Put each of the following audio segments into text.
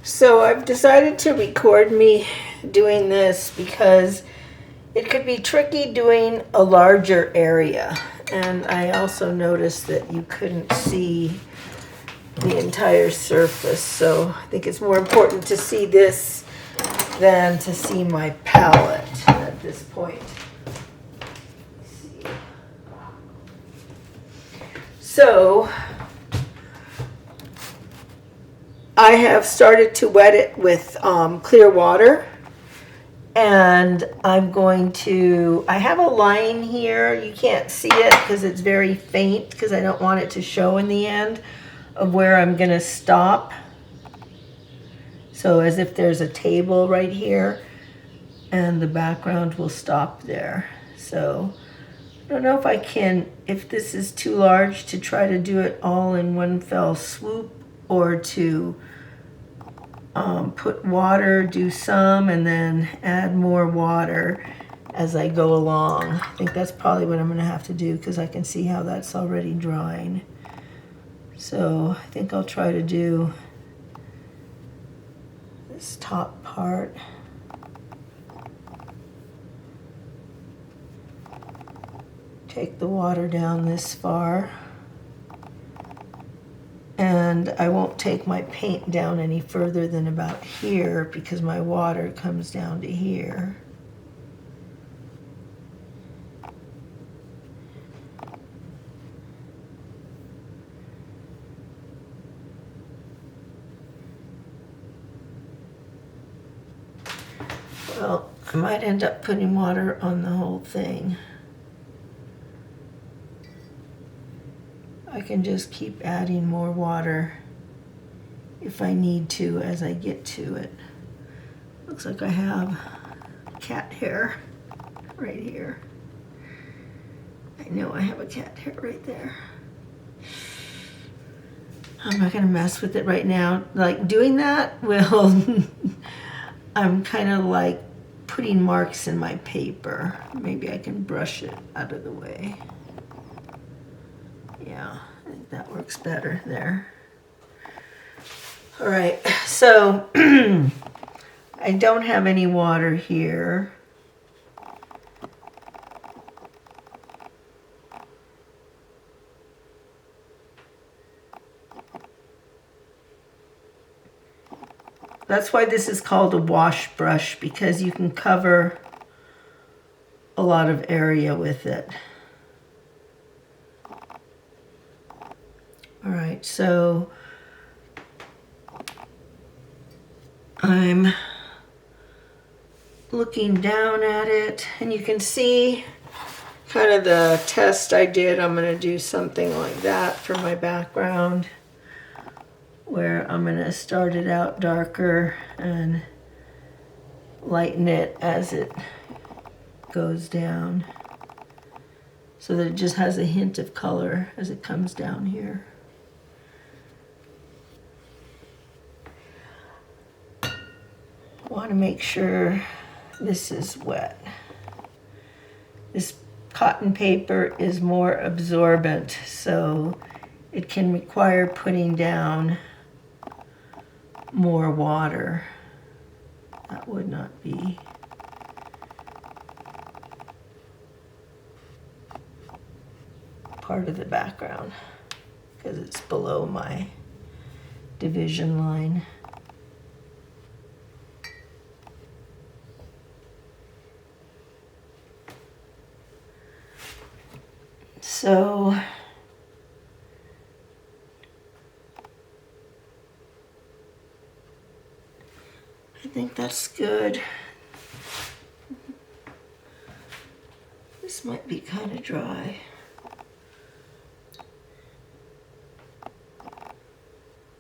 So I've decided to record me doing this because it could be tricky doing a larger area. And I also noticed that you couldn't see the entire surface. So I think it's more important to see this than to see my palette at this point. Let's see. So I have started to wet it with clear water, and I'm going to, I have a line here. You can't see it because it's very faint because I don't want it to show in the end of where I'm going to stop. So as if there's a table right here and the background will stop there. So I don't know if I can, if this is too large to try to do it all in one fell swoop, or to put water, do some, and then add more water as I go along. I think that's probably what I'm going to have to do because I can see how that's already drying. So I think I'll try to do this top part. Take the water down this far. And I won't take my paint down any further than about here because my water comes down to here. Well, I might end up putting water on the whole thing. I can just keep adding more water if I need to as I get to it. Looks like I have cat hair right here. I know I have a cat hair right there. I'm not gonna mess with it right now. Like doing that will, I'm kind of like putting marks in my paper. Maybe I can brush it out of the way. Yeah, I think that works better there. All right, so I don't have any water here. That's why this is called a wash brush, because you can cover a lot of area with it. All right, so I'm looking down at it, and you can see kind of the test I did. I'm going to do something like that for my background, where I'm going to start it out darker and lighten it as it goes down, so that it just has a hint of color as it comes down here. I want to make sure this is wet. This cotton paper is more absorbent, so it can require putting down more water. That would not be part of the background because it's below my division line. So I think that's good. This might be kind of dry.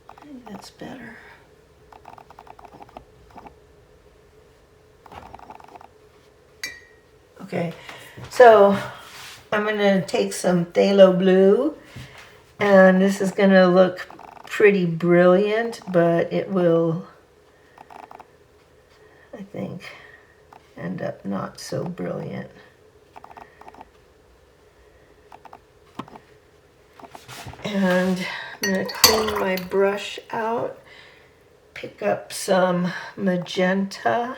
I think that's better. Okay, so I'm going to take some phthalo blue, and this is going to look pretty brilliant, but it will, I think, end up not so brilliant. And I'm going to clean my brush out pick up some magenta.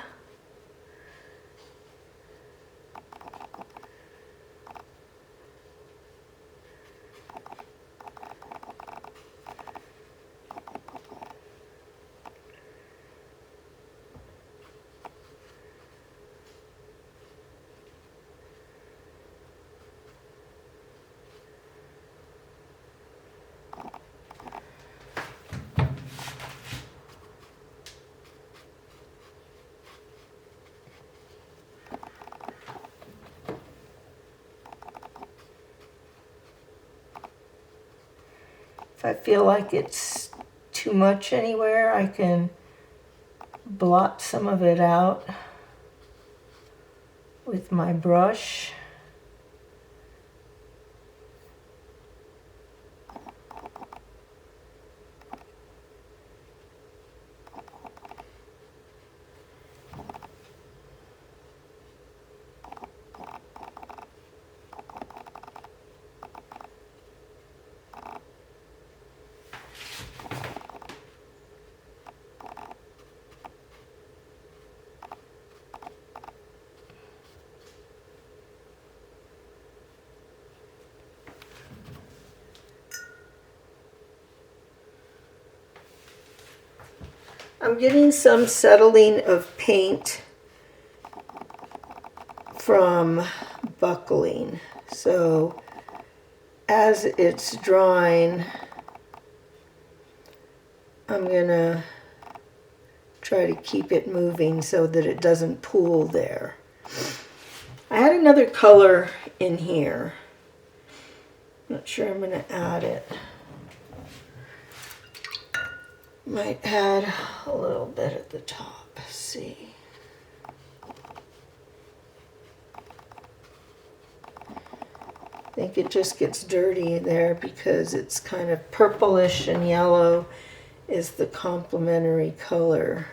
If I feel like it's too much anywhere, I can blot some of it out with my brush. I'm getting some settling of paint from buckling. So as it's drying, I'm gonna try to keep it moving so that it doesn't pool there. I had another color in here. Not sure I'm gonna add it. Might add a little bit at the top. Let's see. I think it just gets dirty there because it's kind of purplish and yellow is the complementary color.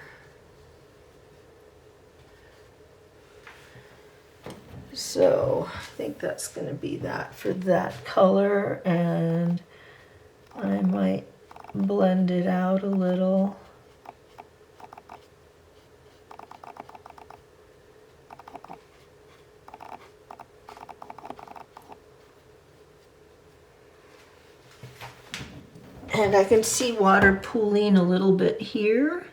So I think that's going to be that for that color, and I might blend it out a little. And I can see water pooling a little bit here.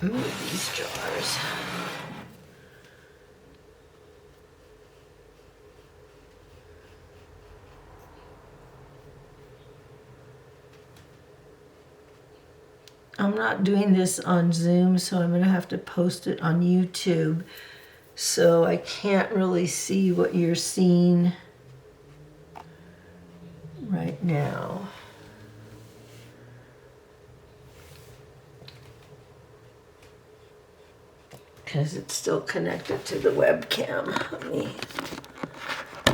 Move these jars. I'm not doing this on Zoom, so I'm going to have to post it on YouTube. So I can't really see what you're seeing right now. Because it's still connected to the webcam. Let me